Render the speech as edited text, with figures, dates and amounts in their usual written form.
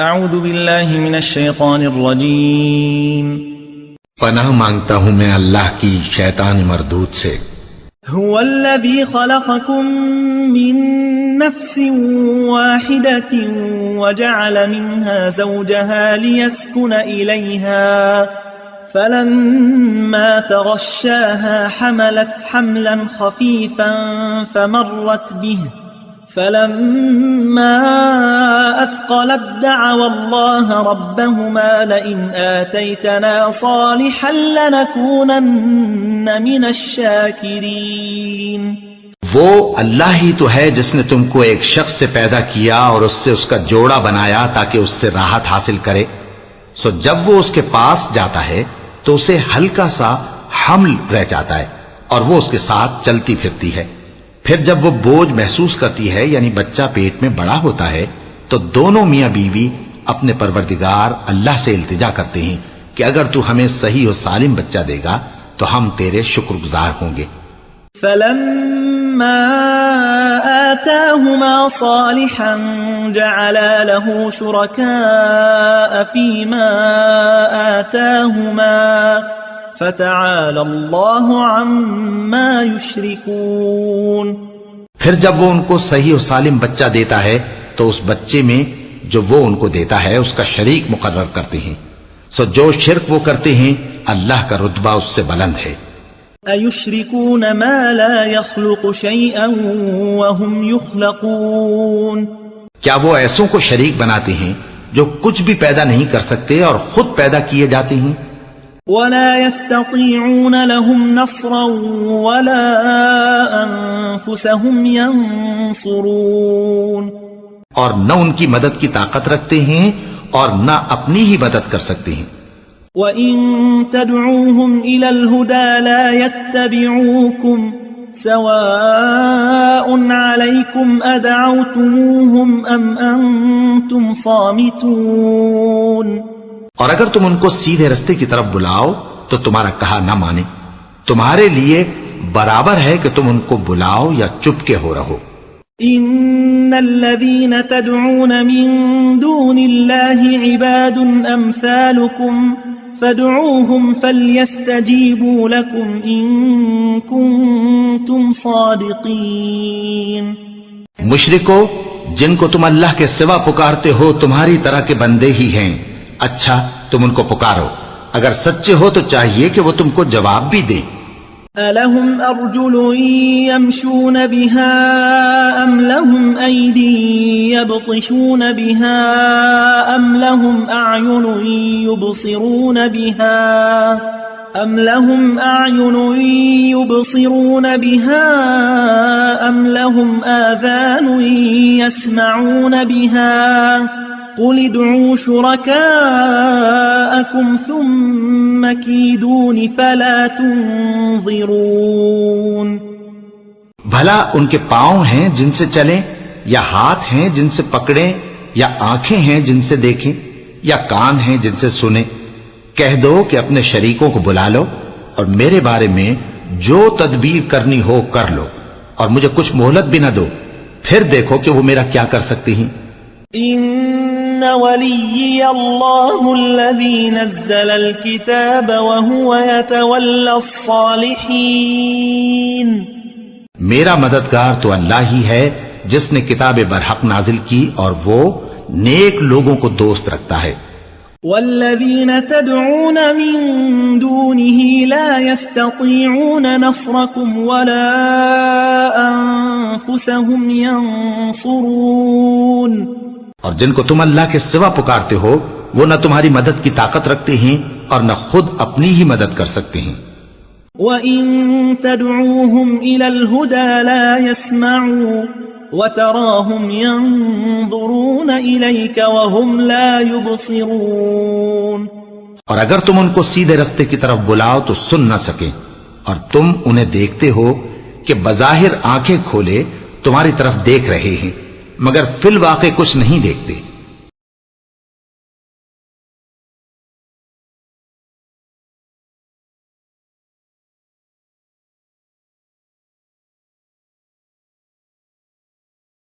اعوذ باللہ من الشیطان الرجیم پناہ مانگتا ہوں میں اللہ کی شیطان مردود سے۔ هو الذی خلقکم من نفس واحدة وجعل منها زوجها ليسكن إليها فلما تغشاها حملت حملا خفيفا فمرت به فلما أثقلت دعوا الله ربهما لئن آتيتنا صالحا لنكونن من الشاكرين۔ وہ اللہ ہی تو ہے جس نے تم کو ایک شخص سے پیدا کیا اور اس سے اس کا جوڑا بنایا تاکہ اس سے راحت حاصل کرے، سو جب وہ اس کے پاس جاتا ہے تو اسے ہلکا سا حمل رہ جاتا ہے اور وہ اس کے ساتھ چلتی پھرتی ہے۔ پھر جب وہ بوجھ محسوس کرتی ہے یعنی بچہ پیٹ میں بڑا ہوتا ہے تو دونوں میاں بیوی اپنے پروردگار اللہ سے التجا کرتے ہیں کہ اگر تو ہمیں صحیح و سالم بچہ دے گا تو ہم تیرے شکر گزار ہوں گے۔ فلما آتاهما صالحا جعلا له شركاء فيما آتاهما فتعالى الله عما يشركون۔ پھر جب وہ ان کو صحیح و سالم بچہ دیتا ہے تو اس بچے میں جو وہ ان کو دیتا ہے اس کا شریک مقرر کرتے ہیں، سو جو شرک وہ کرتے ہیں اللہ کا رتبہ اس سے بلند ہے۔ أَيُشْرِكُونَ مَا لَا يَخْلُقُ شَيْئًا وَهُمْ يُخْلَقُونَ۔ کیا وہ ایسوں کو شریک بناتے ہیں جو کچھ بھی پیدا نہیں کر سکتے اور خود پیدا کیے جاتے ہیں؟ وَلَا يَسْتَطِيعُونَ لَهُمْ نَصْرًا وَلَا أَنفُسَهُمْ يَنصُرُونَ۔ اور نہ ان کی مدد کی طاقت رکھتے ہیں اور نہ اپنی ہی مدد کر سکتے ہیں۔ وَإِن تَدْعُوهُمْ إِلَى الْهُدَى لَا يَتَّبِعُوكُمْ سَوَاءٌ عَلَيْكُمْ أَدْعَوْتُمُوهُمْ أَمْ أَنْتُمْ صَامِتُونَ۔ اور اگر تم ان کو سیدھے رستے کی طرف بلاؤ تو تمہارا کہا نہ مانے، تمہارے لیے برابر ہے کہ تم ان کو بلاؤ یا چپ کے ہو رہو۔ ان الذين تدعون من دون الله عباد امثالكم فادعوهم فليستجيبوا لكم ان كنتم صادقين۔ مشرکو، جن کو تم اللہ کے سوا پکارتے ہو تمہاری طرح کے بندے ہی ہیں، اچھا تم ان کو پکارو، اگر سچے ہو تو چاہیے کہ وہ تم کو جواب بھی دیں۔ أَلَهُمْ أَرْجُلٌ يَمْشُونَ بِهَا أَمْ لَهُمْ أَيْدٍ يَبْطِشُونَ بِهَا أَمْ لَهُمْ أَعْيُنٌ يُبْصِرُونَ بِهَا أَمْ لَهُمْ آذَانٌ يَسْمَعُونَ بِهَا قُلِ ادْعُوا شُرَكَاءَكُمْ ثُمَّ كِيدُونِ فَلَا تُنظِرُونَ۔ بھلا ان کے پاؤں ہیں جن سے چلیں، یا ہاتھ ہیں جن سے پکڑیں، یا آنکھیں ہیں جن سے دیکھیں، یا کان ہیں جن سے سنیں؟ کہہ دو کہ اپنے شریکوں کو بلا لو اور میرے بارے میں جو تدبیر کرنی ہو کر لو، اور مجھے کچھ مہلت بھی نہ دو، پھر دیکھو کہ وہ میرا کیا کر سکتی ہیں۔ ان ولی اللہ الذی نزل الکتاب وهو يتولى الصالحین۔ میرا مددگار تو اللہ ہی ہے جس نے کتاب برحق نازل کی اور وہ نیک لوگوں کو دوست رکھتا ہے۔ والذین تدعون من دونه لا يستطيعون نصركم ولا انفسهم ينصرون۔ اور جن کو تم اللہ کے سوا پکارتے ہو وہ نہ تمہاری مدد کی طاقت رکھتے ہیں اور نہ خود اپنی ہی مدد کر سکتے ہیں۔ وَإِن تَدْعُوهُمْ إِلَى الْهُدَى لَا يَسْمَعُوا وَتَرَاهُمْ يَنظُرُونَ إِلَيْكَ وَهُمْ لَا يُبْصِرُونَ۔ اور اگر تم ان کو سیدھے رستے کی طرف بلاؤ تو سن نہ سکیں، اور تم انہیں دیکھتے ہو کہ بظاہر آنکھیں کھولے تمہاری طرف دیکھ رہے ہیں مگر فی الواقع کچھ نہیں دیکھتے۔